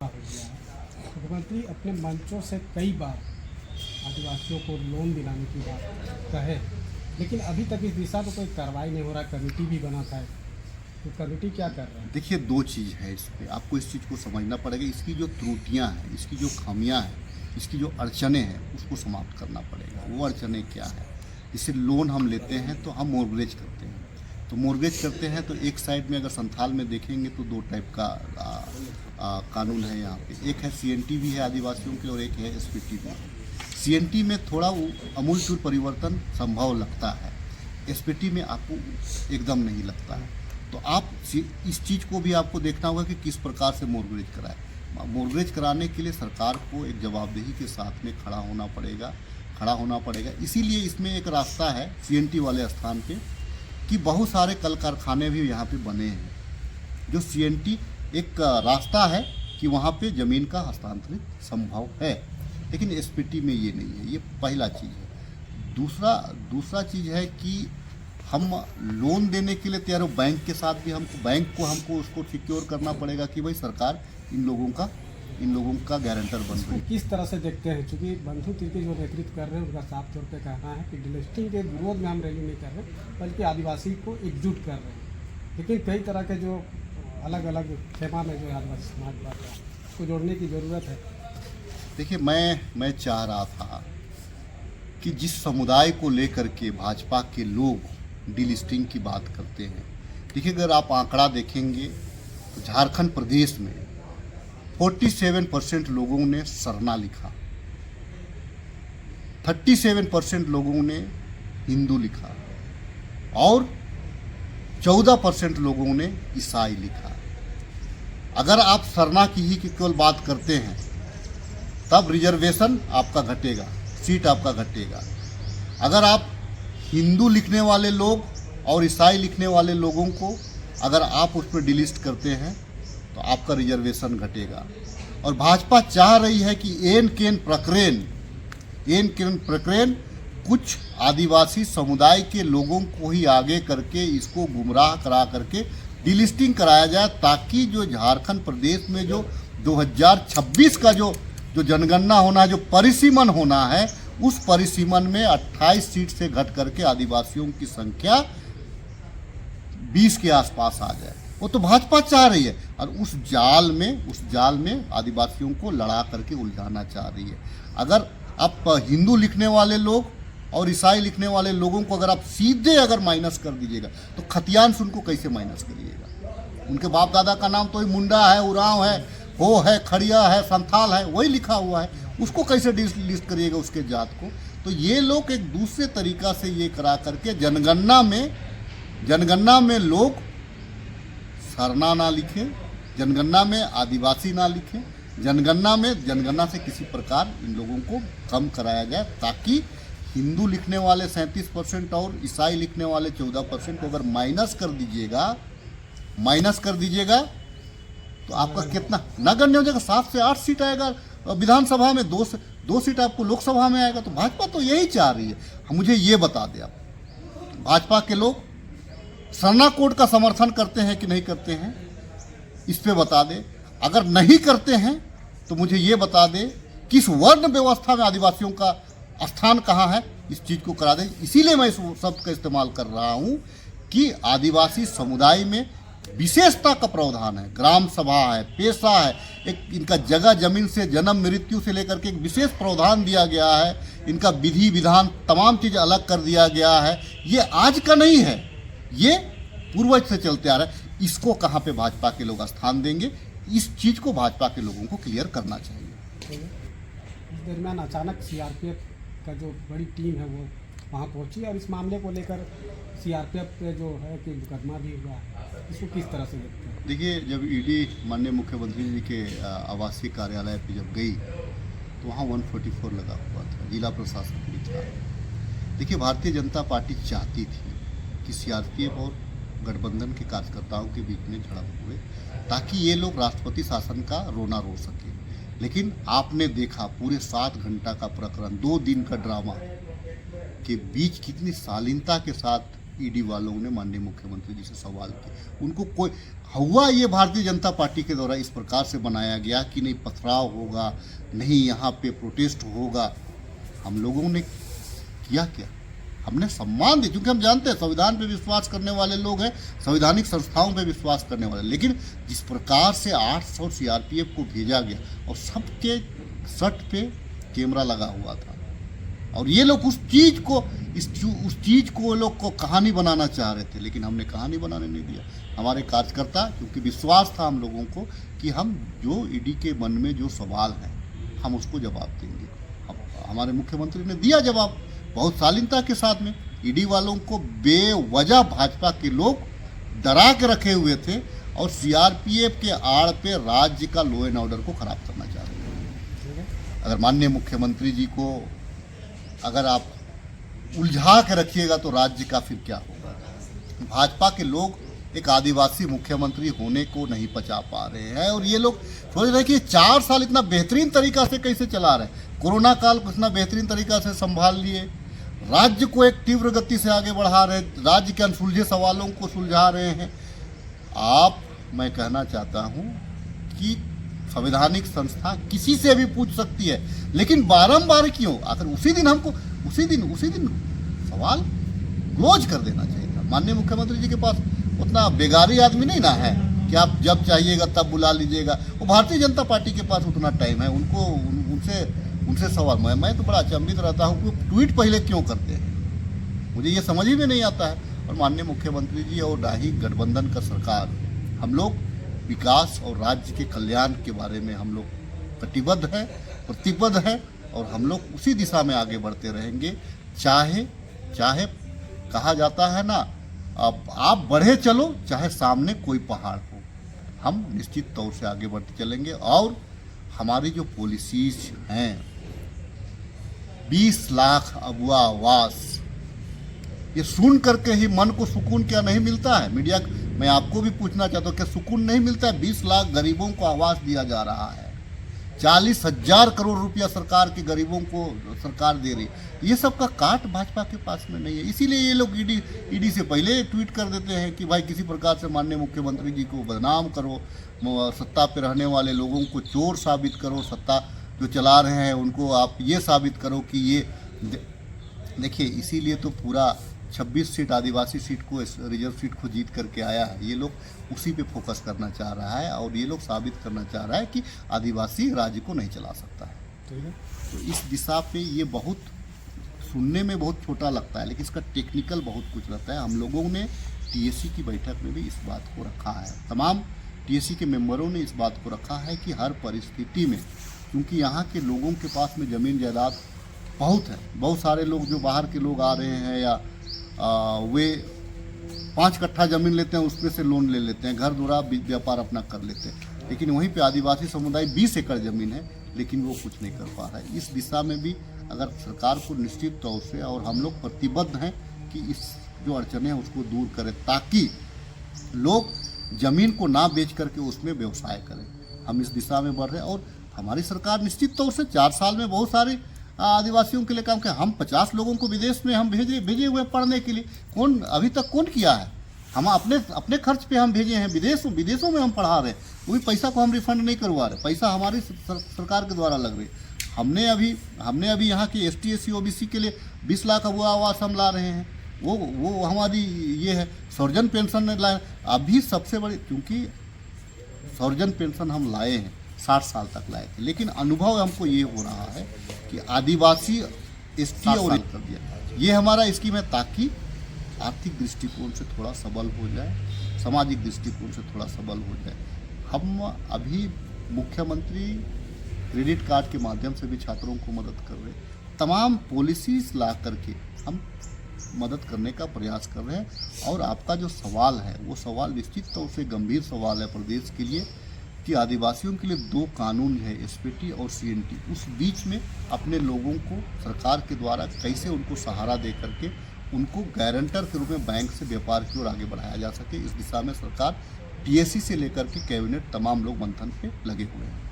हो गया है। मुख्यमंत्री अपने मंचों से कई बार आदिवासियों को लोन दिलाने की बात कहे, लेकिन अभी तक इस दिशा में कोई कार्रवाई नहीं हो रहा। कमेटी भी बना था, तो कमेटी क्या कर रहा है? देखिए, दो चीज़ है इस पर, आपको इस चीज़ को समझना पड़ेगा। इसकी जो त्रुटियां हैं, इसकी जो खामियां हैं, इसकी जो अड़चने हैं, उसको समाप्त करना पड़ेगा। वो अड़चने क्या है? जैसे लोन हम लेते हैं तो हम मोर्गेज करते हैं, तो मोर्गेज करते हैं तो एक साइड में अगर संथाल में देखेंगे तो दो टाइप का कानून है यहाँ पे। एक है CNT भी है आदिवासियों के, और एक है SPT भी है। CNT में थोड़ा वो अमूलचूल परिवर्तन संभव लगता है, SPT में आपको एकदम नहीं लगता है। तो आप इस चीज़ को भी आपको देखना होगा कि किस प्रकार से मोर्गेज कराए। मोर्गेज कराने के लिए सरकार को एक जवाबदेही के साथ में खड़ा होना पड़ेगा। इसीलिए इसमें एक रास्ता है CNT वाले स्थान पे कि बहुत सारे कल कारखाने भी यहाँ पे बने हैं, जो CNT एक रास्ता है कि वहाँ पे ज़मीन का हस्तांतरित संभव है, लेकिन SPT में ये नहीं है। ये पहला चीज़ है। दूसरा चीज़ है कि हम लोन देने के लिए तैयार हो। बैंक के साथ भी हमको उसको सिक्योर करना पड़ेगा कि भाई सरकार इन लोगों का गारंटर बन रही है। किस तरह से देखते हैं? क्योंकि बंधु तिर्की जो नेतृत्व कर रहे हैं, उनका साफ तौर पे कहना है कि डिलिस्टिंग के विरोध में हम रैली नहीं कर रहे, बल्कि आदिवासी को एकजुट कर रहे हैं। लेकिन कई तरह के जो अलग अलग खेमा में जो आदिवासी समाज बात है, उसको जोड़ने की ज़रूरत है। देखिए, मैं चाह रहा था कि जिस समुदाय को लेकर के भाजपा के लोग डिलिस्टिंग की बात करते हैं, देखिए अगर आप आंकड़ा देखेंगे तो झारखंड प्रदेश में 47% लोगों ने सरना लिखा, 37% लोगों ने हिंदू लिखा, और 14% लोगों ने ईसाई लिखा। अगर आप सरना की ही केवल बात करते हैं तब रिजर्वेशन आपका घटेगा, सीट आपका घटेगा। अगर आप हिंदू लिखने वाले लोग और ईसाई लिखने वाले लोगों को अगर आप उस पर डिलिस्ट करते हैं तो आपका रिजर्वेशन घटेगा। और भाजपा चाह रही है कि एन केन प्रकरण कुछ आदिवासी समुदाय के लोगों को ही आगे करके इसको गुमराह करा करके डिलिस्टिंग कराया जाए, ताकि जो झारखंड प्रदेश में जो 2026 का जो जनगणना होना है, जो परिसीमन होना है, उस परिसीमन में 28 सीट से घट करके आदिवासियों की संख्या 20 के आसपास आ जाए। वो तो भाजपा चाह रही है, और उस जाल में आदिवासियों को लड़ा करके उलझाना चाह रही है। अगर आप हिंदू लिखने वाले लोग और ईसाई लिखने वाले लोगों को अगर आप सीधे अगर माइनस कर दीजिएगा, तो खतियान उनको कैसे माइनस करिएगा? उनके बाप दादा का नाम तो मुंडा है, उरांव है, हो है, खड़िया है, संथाल है, वही लिखा हुआ है। उसको कैसे लिस्ट करिएगा उसके जात को? तो ये लोग एक दूसरे तरीका से ये करा करके जनगणना में लोग सरना ना लिखें, जनगणना में आदिवासी ना लिखें, जनगणना से किसी प्रकार इन लोगों को कम कराया जाए, ताकि हिंदू लिखने वाले 37% और ईसाई लिखने वाले 14% को अगर माइनस कर दीजिएगा तो आपका कितना नगण्य हो जाएगा। 7 से 8 सीट आएगा विधानसभा में, 2 सीट आपको लोकसभा में आएगा। तो भाजपा तो यही चाह रही है। मुझे ये बता दें आप, भाजपा के लोग सरना कोड का समर्थन करते हैं कि नहीं करते हैं, इस पे बता दें। अगर नहीं करते हैं तो मुझे ये बता दें किस वर्ण व्यवस्था में आदिवासियों का स्थान कहाँ है, इस चीज़ को करा दें। इसीलिए मैं इस शब्द का इस्तेमाल कर रहा हूँ कि आदिवासी समुदाय में विशेषता का प्रावधान है, ग्राम सभा है, पेशा है, एक इनका जगह जमीन से जन्म मृत्यु से लेकर के एक विशेष प्रावधान दिया गया है। इनका विधि विधान तमाम चीज़ अलग कर दिया गया है। ये आज का नहीं है, ये पूर्वज से चलते आ रहा है। इसको कहाँ पे भाजपा के लोग स्थान देंगे? इस चीज़ को भाजपा के लोगों को क्लियर करना चाहिए। इस दरमियान अचानक CRPF का जो बड़ी टीम है वो वहाँ पहुँची, और इस मामले को लेकर CRPF पे जो है कि मुकदमा भी हुआ है, इसको किस तरह से देखते हैं? देखिए, जब ED माननीय मुख्यमंत्री जी के आवासीय कार्यालय पे जब गई तो वहाँ 144 लगा हुआ था, जिला प्रशासन भी था। देखिए, भारतीय जनता पार्टी चाहती थी कि CRPF और गठबंधन के कार्यकर्ताओं के बीच में झड़प हुए, ताकि ये लोग राष्ट्रपति शासन का रोना रो सके। लेकिन आपने देखा पूरे 7 घंटा का प्रकरण, 2 दिन का ड्रामा के बीच कितनी शालीनता के साथ ईडी वालों ने माननीय मुख्यमंत्री जी से सवाल किए। उनको कोई हुआ ये भारतीय जनता पार्टी के द्वारा इस प्रकार से बनाया गया कि नहीं पथराव होगा, नहीं यहाँ पे प्रोटेस्ट होगा। हम लोगों ने किया क्या? हमने सम्मान दिया, क्योंकि हम जानते हैं संविधान पे विश्वास करने वाले लोग हैं, संवैधानिक संस्थाओं पे विश्वास करने वाले। लेकिन जिस प्रकार से 800 सीआरपीएफ को भेजा गया और सबके शर्ट पे कैमरा लगा हुआ था, और ये लोग उस चीज़ को वो लोग को कहानी बनाना चाह रहे थे, लेकिन हमने कहानी बनाने नहीं दिया। हमारे कार्यकर्ता, क्योंकि विश्वास था हम लोगों को कि हम जो ईडी के मन में जो सवाल है हम उसको जवाब देंगे। हमारे मुख्यमंत्री ने दिया जवाब बहुत शालीनता के साथ में। ईडी वालों को बेवजह भाजपा के लोग डरा के रखे हुए थे और सीआरपीएफ के आड़ पे राज्य का लॉ एंड ऑर्डर को खराब करना चाह रहे थे। अगर माननीय मुख्यमंत्री जी को अगर आप उलझा के रखिएगा तो राज्य का फिर क्या होगा? भाजपा के लोग एक आदिवासी मुख्यमंत्री होने को नहीं पचा पा रहे हैं, और ये लोग सोच रहे हैं कि 4 साल इतना बेहतरीन तरीका से कैसे चला रहे हैं। कोरोना काल को इतना बेहतरीन तरीका से संभाल लिए, राज्य को एक तीव्र गति से आगे बढ़ा रहे, राज्य के अनसुलझे सवालों को सुलझा रहे हैं। मैं कहना चाहता हूँ कि संवैधानिक संस्था किसी से भी पूछ सकती है, लेकिन बारंबार क्यों? आखिर उसी दिन सवाल क्लोज कर देना चाहिए था। माननीय मुख्यमंत्री जी के पास उतना बेगारी आदमी नहीं ना है कि आप जब चाहिएगा तब बुला लीजिएगा। वो भारतीय जनता पार्टी के पास उतना टाइम है, उनसे सवाल मैं तो बड़ा अचंभित रहता हूँ कि ट्वीट पहले क्यों करते हैं, मुझे ये समझ ही में नहीं आता है। और माननीय मुख्यमंत्री जी और राही गठबंधन का सरकार, हम लोग विकास और राज्य के कल्याण के बारे में हम लोग कटिबद्ध हैं, प्रतिबद्ध हैं, और हम लोग उसी दिशा में आगे बढ़ते रहेंगे। चाहे कहा जाता है ना, आप बढ़े चलो चाहे सामने कोई पहाड़ हो, हम निश्चित तौर से आगे बढ़ते चलेंगे। और हमारी जो पॉलिसीज हैं, 20 लाख अगुआ आवास, ये सुन करके ही मन को सुकून क्या नहीं मिलता है? मीडिया, मैं आपको भी पूछना चाहता हूँ, क्या सुकून नहीं मिलता है? 20 लाख गरीबों को आवास दिया जा रहा है, 40,000 करोड़ रुपया सरकार के गरीबों को सरकार दे रही। ये सब का काट भाजपा के पास में नहीं है, इसीलिए ये लोग ईडी से पहले ट्वीट कर देते हैं कि भाई किसी प्रकार से माननीय मुख्यमंत्री जी को बदनाम करो, सत्ता पे रहने वाले लोगों को चोर साबित करो, सत्ता जो चला रहे हैं उनको आप ये साबित करो कि ये देखिए। इसीलिए तो पूरा 26 सीट आदिवासी सीट को, रिजर्व सीट को जीत करके आया है। ये लोग उसी पे फोकस करना चाह रहा है, और ये लोग साबित करना चाह रहा है कि आदिवासी राज्य को नहीं चला सकता है। तो इस दिशा पे ये बहुत सुनने में बहुत छोटा लगता है, लेकिन इसका टेक्निकल बहुत कुछ रहता है। हम लोगों ने टीएससी की बैठक में भी इस बात को रखा है, तमाम टीएससी के मेंबरों ने इस बात को रखा है कि हर परिस्थिति में, क्योंकि यहाँ के लोगों के पास में ज़मीन जायदाद बहुत है, बहुत सारे लोग जो बाहर के लोग आ रहे हैं या वे 5 कट्ठा ज़मीन लेते हैं, उसमें से लोन ले लेते हैं, घर दुरा व्यापार अपना कर लेते हैं। लेकिन वहीं पे आदिवासी समुदाय 20 एकड़ ज़मीन है, लेकिन वो कुछ नहीं कर पा रहा है। इस दिशा में भी अगर सरकार को निश्चित तौर से, और हम लोग प्रतिबद्ध हैं कि इस जो अड़चने हैं उसको दूर करें, ताकि लोग ज़मीन को ना बेच करके उसमें व्यवसाय करें। हम इस दिशा में बढ़ रहे हैं, और हमारी सरकार निश्चित तौर से 4 साल में बहुत सारे आदिवासियों के लिए काम किया। हम 50 लोगों को विदेश में हम भेजे हुए पढ़ने के लिए। अभी तक कौन किया है? हम अपने खर्च पे हम भेजे हैं, विदेशों में हम पढ़ा रहे हैं, वही पैसा को हम रिफंड नहीं करवा रहे, पैसा हमारी सरकार के द्वारा लग रही है। हमने अभी यहाँ के ST SC OBC के लिए 20 लाख अगुआ आवास हम ला रहे हैं। वो हमारी ये है। सर्जन पेंशन लाए अभी सबसे बड़ी, क्योंकि सर्जन पेंशन हम लाए हैं 60 साल तक लाए थे, लेकिन अनुभव हमको ये हो रहा है कि आदिवासी ST और कर दिया। ये हमारा स्कीम है ताकि आर्थिक दृष्टिकोण से थोड़ा सबल हो जाए, सामाजिक दृष्टिकोण से थोड़ा सबल हो जाए। हम अभी मुख्यमंत्री क्रेडिट कार्ड के माध्यम से भी छात्रों को मदद कर रहे हैं। तमाम पॉलिसीज ला करके हम मदद करने का प्रयास कर रहे हैं। और आपका जो सवाल है वो सवाल निश्चित तौर से गंभीर सवाल है प्रदेश के लिए, कि आदिवासियों के लिए 2 कानून है, SPT और CNT। उस बीच में अपने लोगों को सरकार के द्वारा कैसे उनको सहारा दे करके उनको गारंटर के रूप में बैंक से व्यापार की ओर आगे बढ़ाया जा सके, इस दिशा में सरकार TSC से लेकर के कैबिनेट तमाम लोग मंथन पे लगे हुए हैं।